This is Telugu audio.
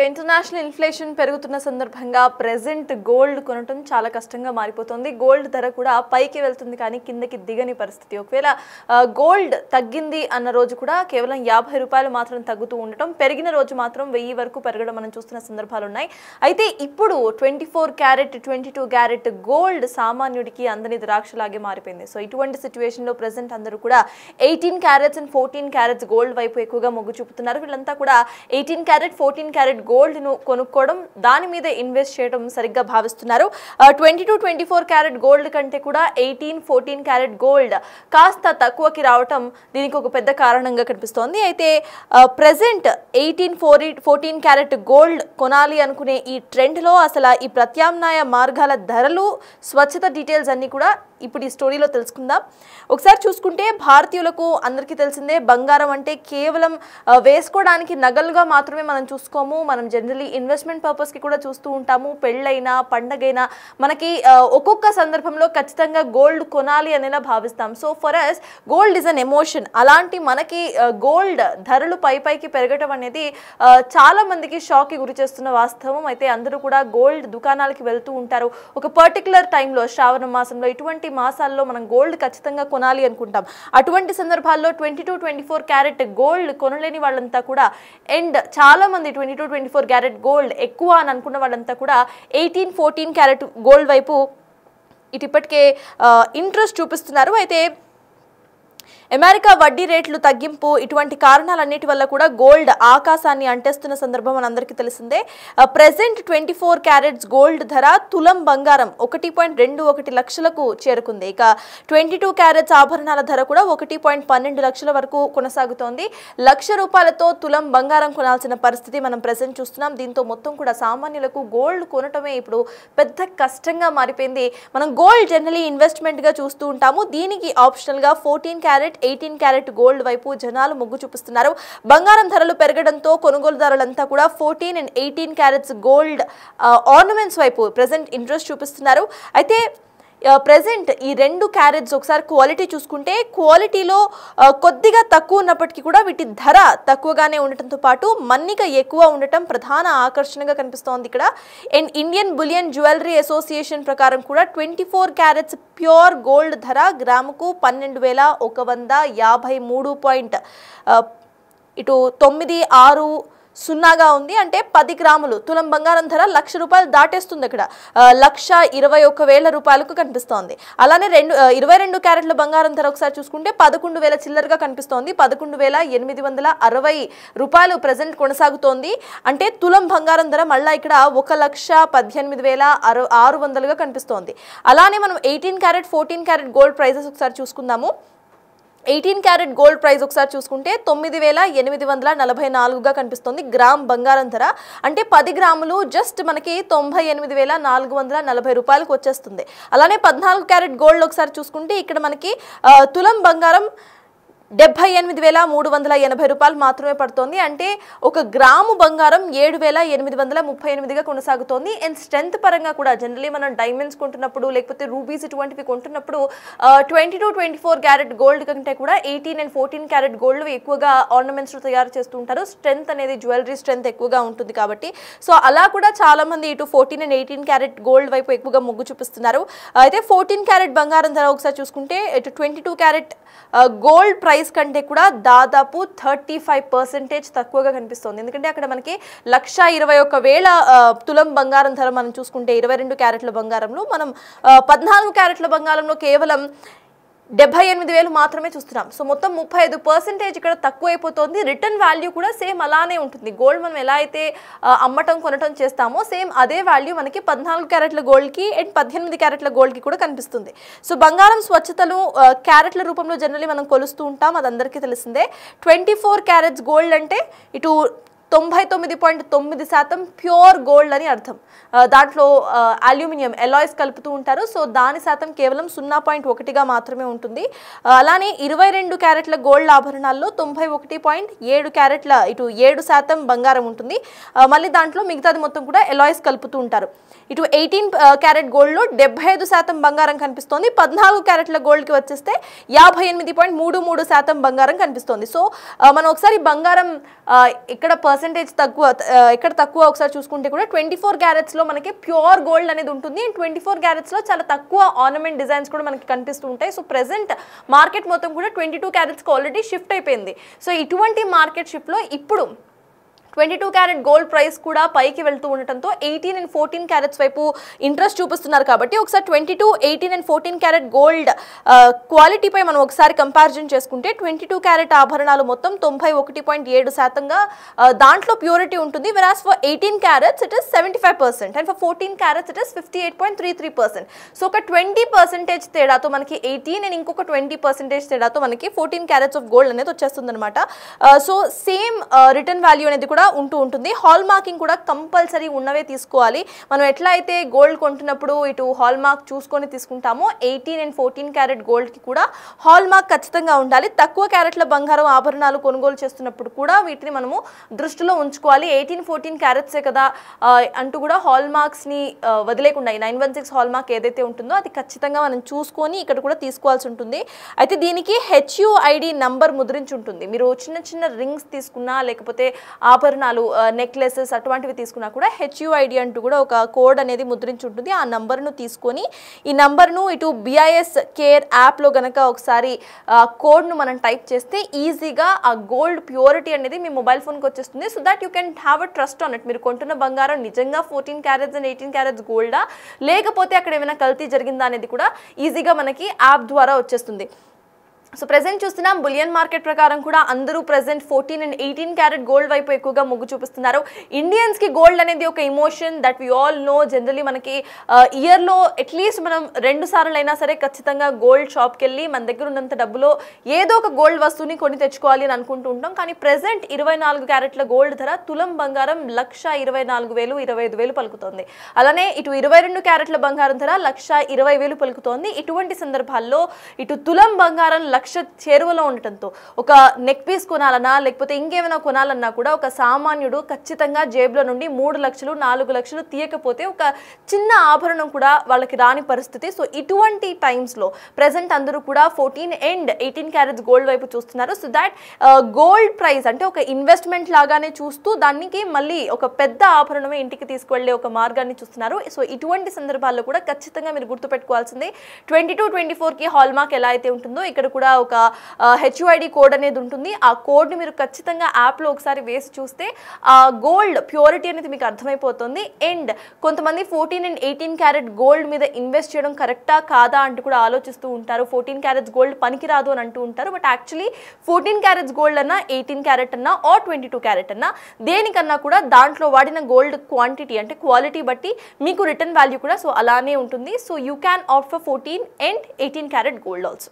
ఇంటర్నేషనల్ ఇన్ఫ్లేషన్ పెరుగుతున్న సందర్భంగా ప్రెజెంట్ గోల్డ్ కొనటం చాలా కష్టంగా మారిపోతుంది. గోల్డ్ ధర కూడా పైకి వెళ్తుంది కానీ కిందకి దిగని పరిస్థితి. ఒకవేళ గోల్డ్ తగ్గింది అన్న రోజు కూడా కేవలం 50 రూపాయలు మాత్రం తగ్గుతూ ఉండటం, పెరిగిన రోజు మాత్రం 1000 వరకు పెరగడం మనం చూస్తున్న సందర్భాలు ఉన్నాయి. అయితే ఇప్పుడు 24 క్యారెట్ 22 క్యారెట్ గోల్డ్ సామాన్యుడికి అందని ద్రాక్షలాగే మారిపోయింది. సో ఇటువంటి సిచ్యువేషన్లో ప్రెజెంట్ అందరూ కూడా 18 క్యారెట్స్ అండ్ 14 క్యారెట్స్ గోల్డ్ వైపు ఎక్కువగా మొగ్గు చూపుతున్నారు. వీళ్ళంతా కూడా 18 క్యారెట్ 14 క్యారెట్ గోల్డ్ ను కొనుక్కోవడం, దాని మీద ఇన్వెస్ట్ చేయడం సరిగ్గా భావిస్తున్నారు. 22-24 క్యారెట్ గోల్డ్ కంటే కూడా 18-14 క్యారెట్ గోల్డ్ కాస్త తక్కువకి రావటం దీనికి ఒక పెద్ద కారణంగా కనిపిస్తోంది. అయితే ప్రెజెంట్ 18-14 క్యారెట్ గోల్డ్ కొనాలి అనుకునే ఈ ట్రెండ్లో అసలు ఈ ప్రత్యామ్నాయ మార్గాల ధరలు, స్వచ్ఛత డీటెయిల్స్ అన్నీ కూడా ఇప్పుడు ఈ స్టోరీలో తెలుసుకుందాం. ఒకసారి చూసుకుంటే భారతీయులకు అందరికీ తెలిసిందే, బంగారం అంటే కేవలం వేసుకోవడానికి నగలుగా మాత్రమే మనం చూసుకోము. మనం జనరలీ ఇన్వెస్ట్మెంట్ పర్పస్కి కూడా చూస్తూ ఉంటాము. పెళ్ళైనా పండగైనా మనకి ఒక్కొక్క సందర్భంలో ఖచ్చితంగా గోల్డ్ కొనాలి అనేలా భావిస్తాం. So for us gold is an emotion. అలాంటి మనకి గోల్డ్ ధరలు పైకి పెరగటం అనేది చాలా మందికి షాక్కి గురి చేస్తున్న వాస్తవం. అయితే అందరూ కూడా గోల్డ్ దుకాణాలకి వెళ్తూ ఉంటారు. ఒక పర్టికులర్ టైంలో, శ్రావణ మాసంలో, ఇటువంటి మాసాల్లో మనం గోల్డ్ ఖచ్చితంగా కొనాలి అనుకుంటాం. అటువంటి సందర్భాల్లో 22-24 క్యారెట్ గోల్డ్ కొనలేని వాళ్ళంతా కూడా, అండ్ చాలా మంది 22-24 క్యారెట్ గోల్డ్ ఎక్కువ అని అనుకున్న వాళ్ళంతా కూడా 18-14 క్యారెట్ గోల్డ్ వైపు ఇప్పటికే ఇంట్రెస్ట్ చూపిస్తున్నారు. అయితే అమెరికా వడ్డీ రేట్లు తగ్గింపు, ఇటువంటి కారణాలన్నిటి వల్ల కూడా గోల్డ్ ఆకాశాన్ని అంటేస్తున్న సందర్భం మనందరికీ తెలిసిందే. ప్రెజెంట్ 24 క్యారెట్స్ గోల్డ్ ధర తులం బంగారం 1.21 లక్షలకు చేరుకుంది. ఇక 22 క్యారెట్స్ ఆభరణాల ధర కూడా 1.12 లక్షల వరకు కొనసాగుతోంది. ₹1,00,000 తులం బంగారం కొనాల్సిన పరిస్థితి మనం ప్రెజెంట్ చూస్తున్నాం. దీంతో మొత్తం కూడా సామాన్యులకు గోల్డ్ కొనటమే ఇప్పుడు పెద్ద కష్టంగా మారిపోయింది. మనం గోల్డ్ జనరలీ ఇన్వెస్ట్మెంట్గా చూస్తూ ఉంటాము. దీనికి ఆప్షనల్గా 14 క్యారెట్ 18 క్యారెట్ గోల్డ్ వైపు జనాలు మొగ్గు చూపిస్తున్నారు. బంగారం ధరలు పెరగడంతో కొనుగోలుదారులంతా కూడా 14 and 18 క్యారెట్స్ గోల్డ్ ఆర్నమెంట్స్ వైపు ప్రెజెంట్ ఇంట్రెస్ట్ చూపిస్తున్నారు. అయితే ప్రెజెంట్ ఈ 2 క్యారెట్స్ ఒకసారి క్వాలిటీ చూసుకుంటే, క్వాలిటీలో కొద్దిగా తక్కువ ఉన్నప్పటికీ కూడా వీటి ధర తక్కువగానే ఉండటంతో పాటు మన్నిక ఎక్కువ ఉండటం ప్రధాన ఆకర్షణగా కనిపిస్తోంది ఇక్కడ. And Indian bullion jewellery association ప్రకారం కూడా 24 క్యారెట్స్ ప్యూర్ గోల్డ్ ధర గ్రాముకు 12,153.96 ఉంది. అంటే 10 గ్రాములు తులం బంగారం ధర ₹1,00,000 దాటేస్తుంది. అక్కడ ₹1,21,000 కనిపిస్తోంది. అలానే 22 క్యారెట్ల బంగారం ధర ఒకసారి చూసుకుంటే 11,000 చిల్లరగా కనిపిస్తోంది. ₹11,860 ప్రెజెంట్ కొనసాగుతోంది. అంటే తులం బంగారం ధర మళ్ళీ ఇక్కడ 1,18,600గా కనిపిస్తోంది. అలానే మనం 18 క్యారెట్ 14 క్యారెట్ గోల్డ్ ప్రైజెస్ ఒకసారి చూసుకుందాము. 18 క్యారెట్ గోల్డ్ ప్రైస్ ఒకసారి చూసుకుంటే 9,844గా కనిపిస్తుంది గ్రామ్ బంగారం ధర. అంటే 10 గ్రాములు జస్ట్ మనకి ₹98,440 వచ్చేస్తుంది. అలానే 14 క్యారెట్ గోల్డ్ ఒకసారి చూసుకుంటే ఇక్కడ మనకి తులం బంగారం ₹78,380 మాత్రమే పడుతోంది. అంటే ఒక గ్రాము బంగారం 7,838గా కొనసాగుతోంది. అండ్ స్ట్రెంత్ పరంగా కూడా జనరలీ మనం డైమండ్స్ కొంటున్నప్పుడు, లేకపోతే రూబీస్ ఇటువంటివి కొంటున్నప్పుడు 22-24 క్యారెట్ గోల్డ్ కంటే కూడా 18 and 14 క్యారెట్ గోల్డ్ ఎక్కువగా ఆర్నమెంట్స్ తయారు చేస్తూ ఉంటారు. స్ట్రెంత్ అనేది, జ్యువెలరీ స్ట్రెంత్ ఎక్కువగా ఉంటుంది కాబట్టి. సో అలా కూడా చాలా మంది ఇటు 14 and 18 క్యారెట్ గోల్డ్ వైపు ఎక్కువగా మొగ్గు చూపిస్తున్నారు. అయితే 14 క్యారెట్ బంగారం ధర ఒకసారి చూసుకుంటే ఇటు 22 క్యారెట్ గోల్డ్ ప్రైస్ కంటే కూడా దాదాపు 35% తక్కువగా కనిపిస్తుంది. ఎందుకంటే అక్కడ మనకి 1,21,000 తులం బంగారం ధర మనం చూసుకుంటే 22 క్యారెట్ల బంగారంలో, మనం 14 క్యారెట్ల బంగారంలో కేవలం 78,000 మాత్రమే చూస్తున్నాం. సో మొత్తం 35% ఇక్కడ తక్కువైపోతుంది. రిటర్న్ వాల్యూ కూడా సేమ్ అలానే ఉంటుంది. గోల్డ్ మనం ఎలా అయితే అమ్మటం కొనటం చేస్తామో సేమ్ అదే వాల్యూ మనకి 14 క్యారెట్ల గోల్డ్కి అండ్ 18 క్యారెట్ల గోల్డ్కి కూడా కనిపిస్తుంది. సో బంగారం స్వచ్ఛతలు క్యారెట్ల రూపంలో జనరలీ మనం కొలుస్తూ ఉంటాం, అది అందరికీ తెలిసిందే. 24 క్యారెట్స్ గోల్డ్ అంటే ఇటు 99.9% ప్యూర్ గోల్డ్ అని అర్థం. దాంట్లో అల్యూమినియం ఎలాయ్స్ కలుపుతూ ఉంటారు. సో దాని శాతం కేవలం 0.1గా మాత్రమే ఉంటుంది. అలానే 22 క్యారెట్ల గోల్డ్ ఆభరణాల్లో 91.7 క్యారెట్ల ఇటు 7% బంగారం ఉంటుంది. మళ్ళీ దాంట్లో మిగతాది మొత్తం కూడా ఎలాయ్స్ కలుపుతూ ఉంటారు. ఇటు 18 క్యారెట్ గోల్డ్లో 75% బంగారం కనిపిస్తోంది. 14 క్యారెట్ల గోల్డ్కి వచ్చేస్తే 58.33% బంగారం కనిపిస్తోంది. సో మనం ఒకసారి బంగారం ఇక్కడ పర్సెంటేజ్ తక్కువ, ఎక్కడ తక్కువ ఒకసారి చూసుకుంటే కూడా 24 క్యారెట్స్లో మనకి ప్యూర్ గోల్డ్ అనేది ఉంటుంది. 24 క్యారెట్స్లో చాలా తక్కువ ఆర్నమెంట్ డిజైన్స్ కూడా మనకి కనిపిస్తూ ఉంటాయి. సో ప్రెసెంట్ మార్కెట్ మొత్తం కూడా 22 క్యారెట్స్కి ఆల్రెడీ షిఫ్ట్ అయిపోయింది. సో ఇటువంటి మార్కెట్ షిఫ్ట్లో ఇప్పుడు 22 క్యారెట్ గోల్డ్ ప్రైస్ కూడా పైకి వెళ్తూ ఉండటంతో 18 and 14 క్యారెట్స్ వైపు ఇంట్రెస్ట్ చూపిస్తున్నారు. కాబట్టి ఒకసారి 22, 18 and 14 క్యారెట్ గోల్డ్ క్వాలిటీపై మనం ఒకసారి కంపారిజన్ చేసుకుంటే 22 క్యారెట్ ఆభరణాలు మొత్తం 91.7%గా దాంట్లో ప్యూరిటీ ఉంటుంది. Whereas for 18 carats it is 75% and for 14 carats it is 58.33%. So ఒక 20% తేడాతో మనకి 18 అండ్ ఇంకొక 20% తేడాతో మనకి 14 క్యారెట్స్ ఆఫ్ గోల్డ్ అనేది వచ్చేస్తుంది అనమాట. సో సేమ్ రిటర్న్ వాల్యూ అనేది కూడా ఉంటూ ఉంటుంది. హాల్ మార్కింగ్ కూడా కంపల్సరీ ఉన్నవే తీసుకోవాలి. మనం ఎట్లా అయితే గోల్డ్ కొంటున్నప్పుడు ఇటు హాల్ మార్క్ చూసుకొని తీసుకుంటామో 18 and 14 క్యారెట్ గోల్డ్కి కూడా హాల్ మార్క్ ఖచ్చితంగా ఉండాలి. తక్కువ క్యారెట్ల బంగారం ఆభరణాలు కొనుగోలు చేస్తున్నప్పుడు కూడా వీటిని మనము దృష్టిలో ఉంచుకోవాలి. 18, 14 క్యారెట్సే కదా అంటూ కూడా హాల్ మార్క్స్ని వదిలేకుండా 916 హాల్ మార్క్ ఏదైతే ఉంటుందో అది ఖచ్చితంగా మనం చూసుకొని ఇక్కడ కూడా తీసుకోవాల్సి ఉంటుంది. అయితే దీనికి HUID నంబర్ ముద్రించి ఉంటుంది. మీరు చిన్న చిన్న రింగ్స్ తీసుకున్నా లేకపోతే ఆభరణాలు నెక్లెసెస్ అటువంటివి తీసుకున్నా కూడా HUID అంటూ కూడా ఒక కోడ్ అనేది ముద్రించి ఉంటుంది. ఆ నంబర్ను తీసుకొని ఈ నంబర్ను ఇటు BIS కేర్ యాప్లో గనక ఒకసారి కోడ్ను మనం టైప్ చేస్తే ఈజీగా ఆ గోల్డ్ ప్యూరిటీ అనేది మీ మొబైల్ ఫోన్కి వచ్చేస్తుంది. So that you can have a trust on it. మీరు కొంటున్న బంగారం నిజంగా 14 క్యారెట్స్ అండ్ 18 క్యారెట్స్ గోల్డా లేకపోతే అక్కడ ఏమైనా కల్తీ జరిగిందా అనేది కూడా ఈజీగా మనకి యాప్ ద్వారా వచ్చేస్తుంది. సో ప్రెసెంట్ చూస్తున్నాం బులియన్ మార్కెట్ ప్రకారం కూడా అందరూ ప్రెసెంట్ 14 and 18 క్యారెట్ గోల్డ్ వైపు ఎక్కువగా మొగ్గు చూపిస్తున్నారు. ఇండియన్స్కి గోల్డ్ అనేది ఒక emotion that we all know. Generally మనకి ఇయర్లో అట్లీస్ట్ మనం 2 సార్లు అయినా సరే ఖచ్చితంగా గోల్డ్ షాప్కి వెళ్ళి మన దగ్గర ఉన్నంత డబ్బులో ఏదో ఒక గోల్డ్ వస్తువుని కొని తెచ్చుకోవాలి అని అనుకుంటూ ఉంటాం. కానీ ప్రెసెంట్ 24 క్యారెట్ల గోల్డ్ ధర తులం బంగారం 1,24,000, 25,000 పలుకుతోంది. అలానే ఇటు 22 క్యారెట్ల బంగారం ధర 1,20,000 పలుకుతోంది. ఇటువంటి సందర్భాల్లో ఇటు తులం బంగారం 1,00,000 చేరువలో ఉండటంతో ఒక నెక్ పీస్ కొనాలన్నా లేకపోతే ఇంకేమైనా కొనాలన్నా కూడా ఒక సామాన్యుడు ఖచ్చితంగా జేబులో నుండి 3 లక్షలు 4 లక్షలు తీయకపోతే ఒక చిన్న ఆభరణం కూడా వాళ్ళకి రాని పరిస్థితి. సో ఇటువంటి టైమ్స్లో ప్రెసెంట్ అందరూ కూడా 14 and 18 క్యారెట్స్ గోల్డ్ వైపు చూస్తున్నారు. సో దాట్ గోల్డ్ ప్రైస్ అంటే ఒక ఇన్వెస్ట్మెంట్ లాగానే చూస్తూ దానికి మళ్ళీ ఒక పెద్ద ఆభరణమే ఇంటికి తీసుకువెళ్ళే ఒక మార్గాన్ని చూస్తున్నారు. సో ఇటువంటి సందర్భాల్లో కూడా ఖచ్చితంగా మీరు గుర్తుపెట్టుకోవాల్సింది 22, 24కి హాల్ మార్క్ ఎలా అయితే ఉంటుందో ఇక్కడ కూడా ఒక HUID కోడ్ అనేది ఉంటుంది. ఆ కోడ్ని మీరు ఖచ్చితంగా యాప్లో ఒకసారి వేసి చూస్తే ఆ గోల్డ్ ప్యూరిటీ అనేది మీకు అర్థమైపోతుంది. అండ్ కొంతమంది 14 and 18 క్యారెట్ గోల్డ్ మీద ఇన్వెస్ట్ చేయడం కరెక్టా కాదా అంటూ కూడా ఆలోచిస్తూ ఉంటారు. 14 క్యారెట్స్ గోల్డ్ పనికిరాదు అని అంటూ ఉంటారు. బట్ యాక్చువల్లీ 14 క్యారెట్స్ గోల్డ్ అన్నా 18 క్యారెట్ అన్నా ఆర్ 22 క్యారెట్ అన్నా దేనికన్నా కూడా దాంట్లో వాడిన గోల్డ్ క్వాంటిటీ అంటే క్వాలిటీ బట్టి మీకు రిటర్న్ వాల్యూ కూడా సో అలానే ఉంటుంది. So you can opt for 14 and 18 carat gold also.